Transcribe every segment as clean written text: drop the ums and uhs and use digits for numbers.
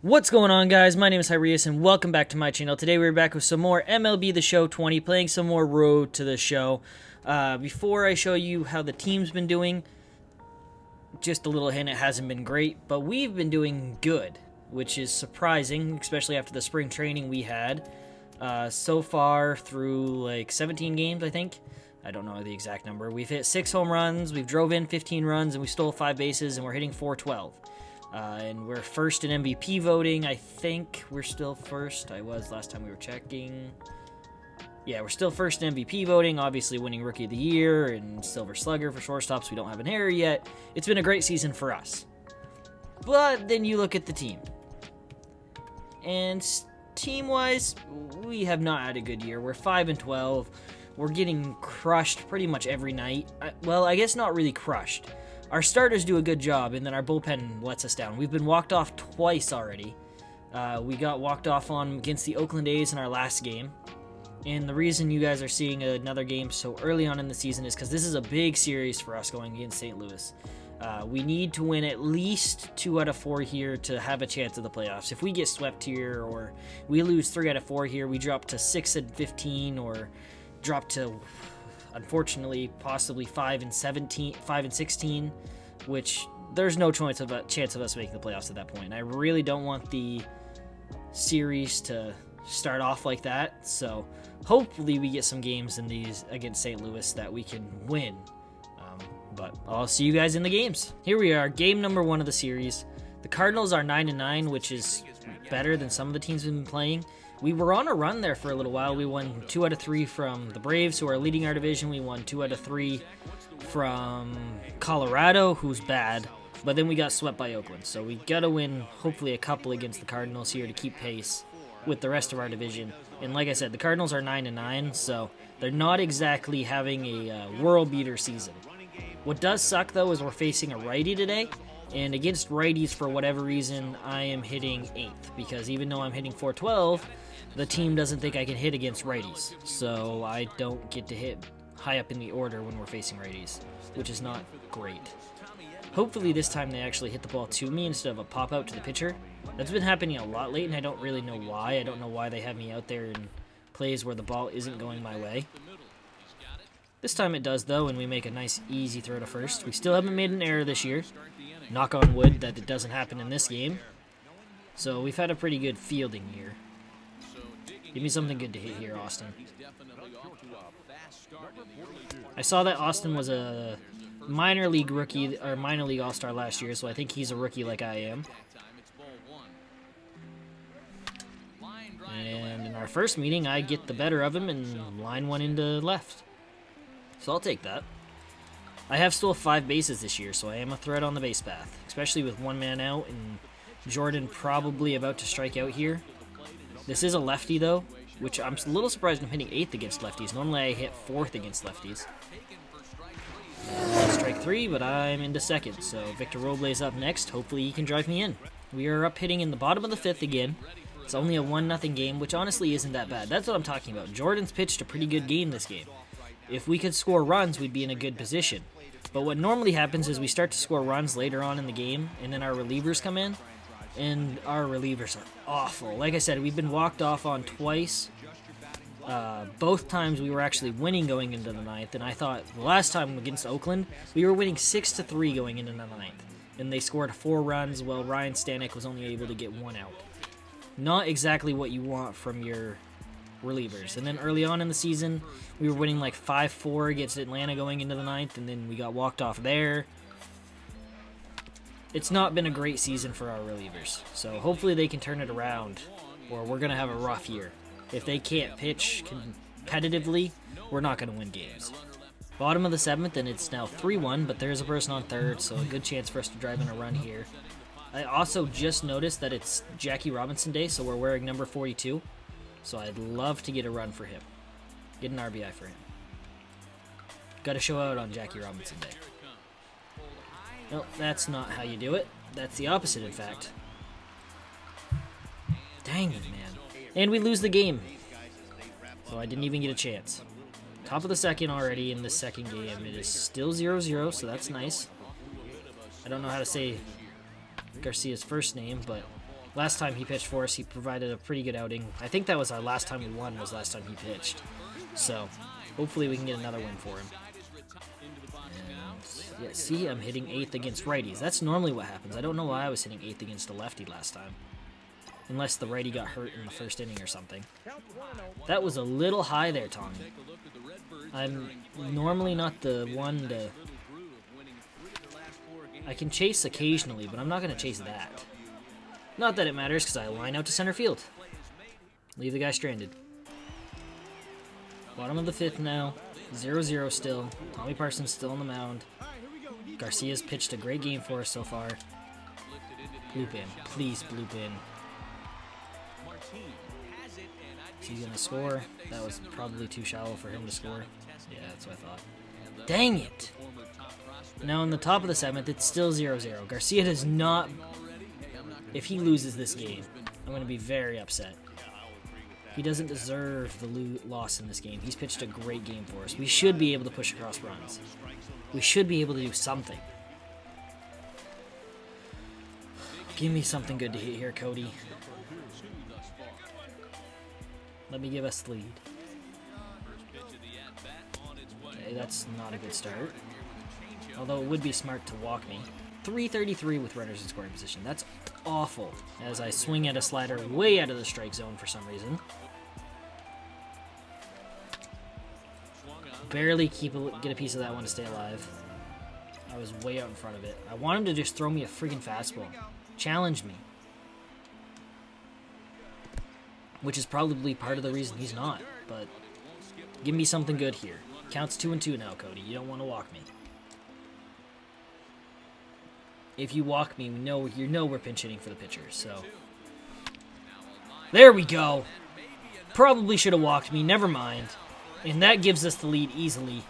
What's going on, guys? My name is Hyrius and welcome back to my channel. Today we're back with some more MLB The Show 20, playing some more Road to the Show. Before I show you how the team's been doing, just a little hint, it hasn't been great, but we've been doing good, which is surprising, especially after the spring training we had. So far through like 17 games, I think. I don't know the exact number. We've hit 6 home runs, we've drove in 15 runs, and we stole 5 bases, and we're hitting .412. And we're first in MVP voting. I think we're still first. I was last time we were checking. Yeah, we're still first in MVP voting. Obviously winning Rookie of the Year and Silver Slugger for shortstops. We don't have an error yet. It's been a great season for us. But then you look at the team. And team-wise, we have not had a good year. We're 5-12. We're getting crushed pretty much every night. Well, I guess not really crushed. Our starters do a good job, and then our bullpen lets us down. We've been walked off twice already. We got walked off on against the Oakland A's in our last game. And the reason you guys are seeing another game so early on in the season is because this is a big series for us going against St. Louis. We need to win at least 2 out of 4 here to have a chance of the playoffs. If we get swept here, or we lose 3 out of 4 here, we drop to 6-15, or drop to, unfortunately, possibly 5-16, which there's no chance of us making the playoffs at that point. I really don't want the series to start off like that, so hopefully we get some games in these against St. Louis that we can win. But I'll see you guys in the games. Here we are, game number 1 of the series. The Cardinals are 9-9, which is better than some of the teams we've been playing. We were on a run there for a little while. We won 2 out of 3 from the Braves, who are leading our division. We won 2 out of 3 from Colorado, who's bad. But then we got swept by Oakland. So we got to win, hopefully, a couple against the Cardinals here to keep pace with the rest of our division. And like I said, the Cardinals are 9-9, so they're not exactly having a world beater season. What does suck, though, is we're facing a righty today. And against righties, for whatever reason, I am hitting 8th. Because even though I'm hitting .412, the team doesn't think I can hit against righties. So I don't get to hit high up in the order when we're facing righties, which is not great. Hopefully this time they actually hit the ball to me instead of a pop-out to the pitcher. That's been happening a lot late, and I don't really know why. I don't know why they have me out there in plays where the ball isn't going my way. This time it does, though, and we make a nice, easy throw to first. We still haven't made an error this year. Knock on wood that it doesn't happen in this game. So we've had a pretty good fielding year. Give me something good to hit here, Austin. I saw that Austin was a minor league rookie, or minor league all-star last year, so I think he's a rookie like I am. And in our first meeting, I get the better of him and line one into left. So I'll take that. I have still 5 bases this year, so I am a threat on the base path, especially with 1 man out and Jordan probably about to strike out here. This is a lefty, though, which I'm a little surprised I'm hitting 8th against lefties. Normally I hit 4th against lefties. Strike 3, but I'm into 2nd, so Victor Robles up next. Hopefully he can drive me in. We are up hitting in the bottom of the 5th again. It's only a 1-0 game, which honestly isn't that bad. That's what I'm talking about. Jordan's pitched a pretty good game this game. If we could score runs, we'd be in a good position. But what normally happens is we start to score runs later on in the game, and then our relievers come in, and our relievers are awful. Like I said, we've been walked off on twice. Both times we were actually winning going into the 9th, and I thought the last time against Oakland, we were winning 6-3 going into the 9th, and they scored 4 runs while Ryan Stanek was only able to get 1 out. Not exactly what you want from your relievers. And then early on in the season, we were winning like 5-4 against Atlanta going into the 9th, and then we got walked off there. It's not been a great season for our relievers, so hopefully they can turn it around, or we're going to have a rough year. If they can't pitch competitively, we're not going to win games. Bottom of the 7th, and it's now 3-1, but there's a person on 3rd, so a good chance for us to drive in a run here. I also just noticed that it's Jackie Robinson Day, so we're wearing number 42. So I'd love to get a run for him. Get an RBI for him. Got to show out on Jackie Robinson Day. Nope, that's not how you do it. That's the opposite, in fact. Dang it, man. And we lose the game. So I didn't even get a chance. Top of the 2nd already in the 2nd game. It is still 0-0, so that's nice. I don't know how to say Garcia's first name, but Last time he pitched for us, he provided a pretty good outing. I think that was our last time we won, was last time he pitched. So, hopefully we can get another win for him. And, yeah, see, I'm hitting 8th against righties. That's normally what happens. I don't know why I was hitting 8th against a lefty last time. Unless the righty got hurt in the first inning or something. That was a little high there, Tommy. I'm normally not the one to... I can chase occasionally, but I'm not going to chase that. Not that it matters, because I line out to center field. Leave the guy stranded. Bottom of the 5th now. 0-0 still. Tommy Parsons still on the mound. Garcia's pitched a great game for us so far. Bloop in. Please bloop in. Is he going to score? That was probably too shallow for him to score. Yeah, that's what I thought. Dang it! Now in the top of the 7th, it's still 0-0. Garcia does not... If he loses this game, I'm going to be very upset. He doesn't deserve the loss in this game. He's pitched a great game for us. We should be able to push across runs. We should be able to do something. Give me something good to hit here, Cody. Let me give us the lead. Okay, that's not a good start. Although it would be smart to walk me. 333 with runners in scoring position. That's awful. As I swing at a slider way out of the strike zone for some reason. Barely get a piece of that one to stay alive. I was way out in front of it. I want him to just throw me a freaking fastball. Challenge me. Which is probably part of the reason he's not. But give me something good here. Counts 2-2 now, Cody. You don't want to walk me. If you walk me, you know we're pinch hitting for the pitcher, so. There we go. Probably should have walked me, never mind. And that gives us the lead easily.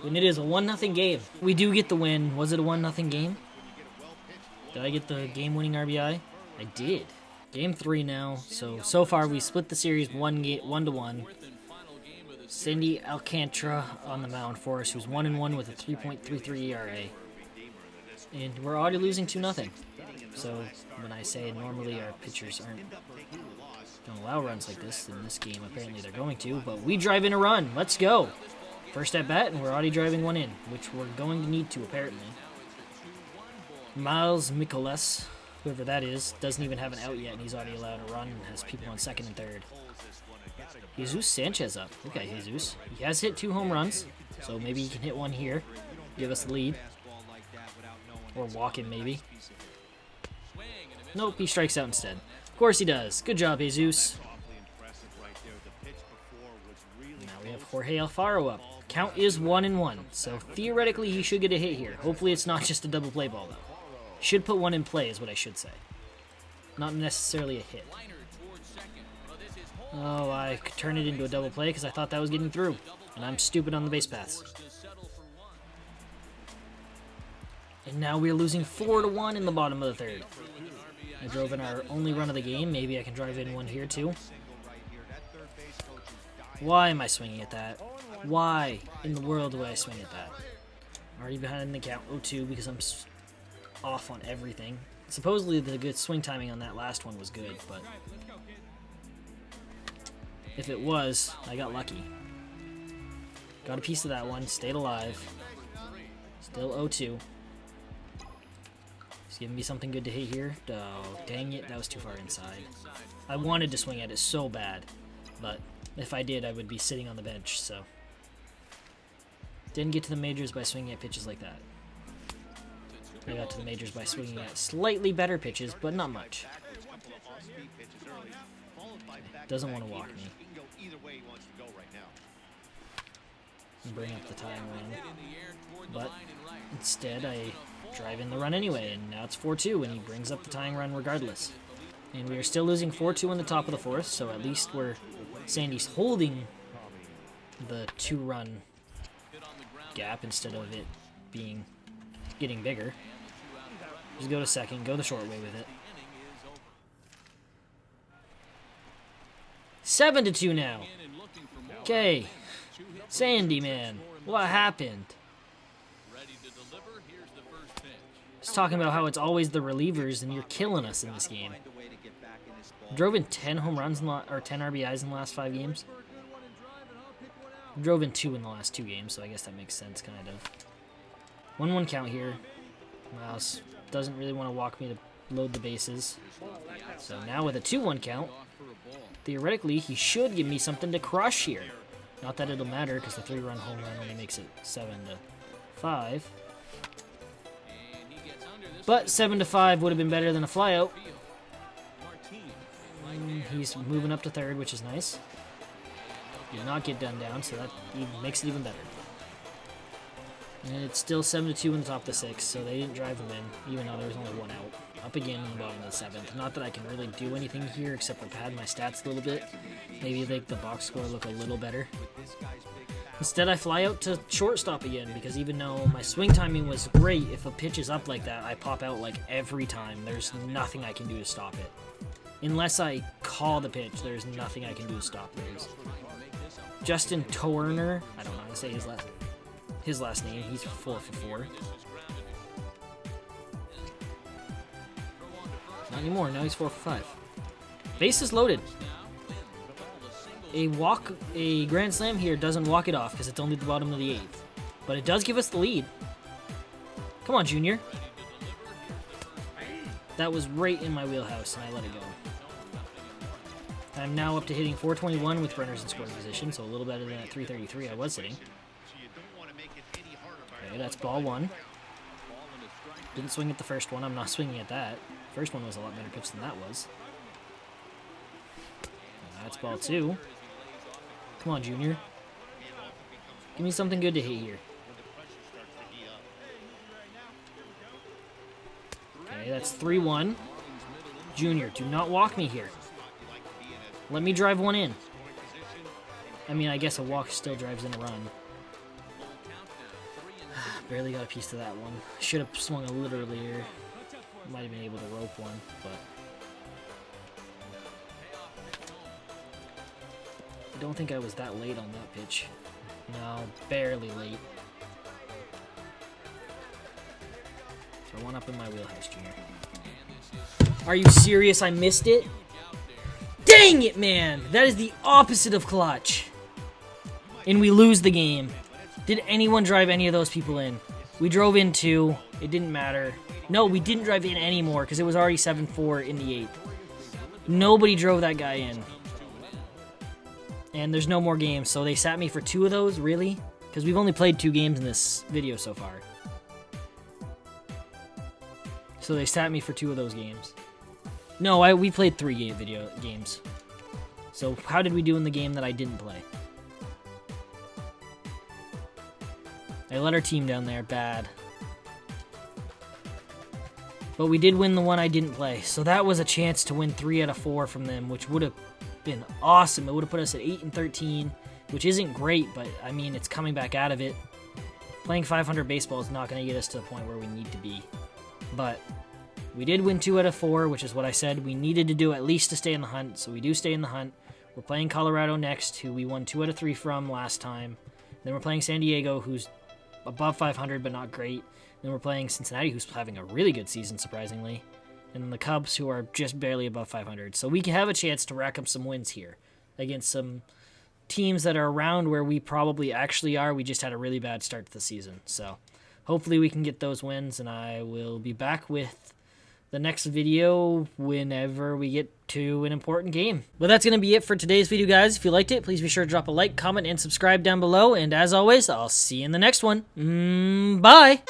And it is a 1-0 game. We do get the win. Was it a 1-0 game? Did I get the game-winning RBI? I did. Game 3 now. So far we split the series 1-1. Sandy Alcantara on the mound for us, who's 1-1 with a 3.33 ERA. And we're already losing 2-0. So when I say normally our pitchers don't allow runs like this, in this game apparently they're going to, but we drive in a run. Let's go. First at bat, and we're already driving one in, which we're going to need to apparently. Miles Mikolas, whoever that is, doesn't even have an out yet, and he's already allowed a run and has people on second and third. Jesus Sanchez up. Okay, Jesus. He has hit 2 home runs, so maybe he can hit one here. Give us the lead. Or walk him, maybe. Nope, he strikes out instead. Of course he does. Good job, Jesus. Now we have Jorge Alfaro up. Count is 1-1, so theoretically he should get a hit here. Hopefully it's not just a double play ball, though. Should put one in play is what I should say. Not necessarily a hit. Oh, I could turn it into a double play because I thought that was getting through. And I'm stupid on the base paths. And now we're losing 4-1 in the bottom of the 3rd. I drove in our only run of the game. Maybe I can drive in one here too. Why am I swinging at that? Why in the world do I swing at that? Already behind the count 0-2 because I'm off on everything. Supposedly the good swing timing on that last one was good, but if it was, I got lucky. Got a piece of that one, stayed alive. Still 0-2. He's giving me something good to hit here. Oh, dang it, that was too far inside. I wanted to swing at it so bad, but if I did, I would be sitting on the bench, so. Didn't get to the majors by swinging at pitches like that. I got to the majors by swinging at slightly better pitches, but not much. Doesn't want to walk me. Bring up the tying run. But instead, I drive in the run anyway, and now it's 4-2, and he brings up the tying run regardless. And we are still losing 4-2 in the top of the 4th, so at least Sandy's holding the 2-run gap instead of it getting bigger. Just go to second, go the short way with it. 7-2 now. Okay. Sandy, man. What happened? Just talking about how it's always the relievers, and you're killing us in this game. Drove in 10 home runs or 10 RBIs in the last 5 games. Drove in 2 in the last 2 games, so I guess that makes sense, kind of. 1-1 count here. Mouse doesn't really want to walk me to load the bases. So now with a 2-1 count, theoretically, he should give me something to crush here. Not that it'll matter, because the 3-run home run only makes it 7-5. But 7-5 would have been better than a flyout. He's moving up to third, which is nice. Did not get done down, so that makes it even better. And it's still 7-2 in the top of the 6th, so they didn't drive him in, even though there was only 1 out. Up again in the bottom of the 7th. Not that I can really do anything here, except for pad my stats a little bit. Maybe make the box score look a little better. Instead, I fly out to shortstop again, because even though my swing timing was great, if a pitch is up like that, I pop out like every time. There's nothing I can do to stop it. Unless I call the pitch, there's nothing I can do to stop those. Justin Turner, I don't know how to say his last name. He's 4 for 4. Not anymore. Now he's 4 for 5. Base is loaded. A grand slam here doesn't walk it off because it's only the bottom of the 8th. But it does give us the lead. Come on, Junior. That was right in my wheelhouse, and I let it go. I'm now up to hitting 421 with runners in scoring position, so a little better than at 333 I was sitting. Okay, that's ball 1. Didn't swing at the first one. I'm not swinging at that. First one was a lot better pitch than that was. That's ball 2. Come on, Junior. Give me something good to hit here. Okay, that's 3-1. Junior, do not walk me here. Let me drive one in. I mean, I guess a walk still drives in a run. Barely got a piece to that one. Should have swung a little earlier. Might have been able to rope one, but... I don't think I was that late on that pitch. No, barely late. Throw one up in my wheelhouse, Junior. Are you serious? I missed it? Dang it, man! That is the opposite of clutch. And we lose the game. Did anyone drive any of those people in? We drove in 2. It didn't matter. No, we didn't drive in anymore because it was already 7-4 in the 8th. Nobody drove that guy in. And there's no more games, so they sat me for 2 of those? Really? Because we've only played 2 games in this video so far. So they sat me for 2 of those games. No, we played 3 video games. So how did we do in the game that I didn't play? I let our team down there, bad. But we did win the one I didn't play, so that was a chance to win 3 out of 4 from them, which would have been awesome. It would have put us at 8-13, which isn't great, but I mean, it's coming back out of it. Playing 500 baseball is not going to get us to the point where we need to be. But we did win 2 out of 4, which is what I said we needed to do at least to stay in the hunt, so we do stay in the hunt. We're playing Colorado next, who we won 2 out of 3 from last time. Then we're playing San Diego, who's above 500 but not great. Then we're playing Cincinnati, who's having a really good season, surprisingly. And then the Cubs, who are just barely above 500. So we can have a chance to rack up some wins here against some teams that are around where we probably actually are. We just had a really bad start to the season. So hopefully we can get those wins, and I will be back with the next video whenever we get to an important game. Well, that's going to be it for today's video, guys. If you liked it, please be sure to drop a like, comment, and subscribe down below. And as always, I'll see you in the next one. Bye!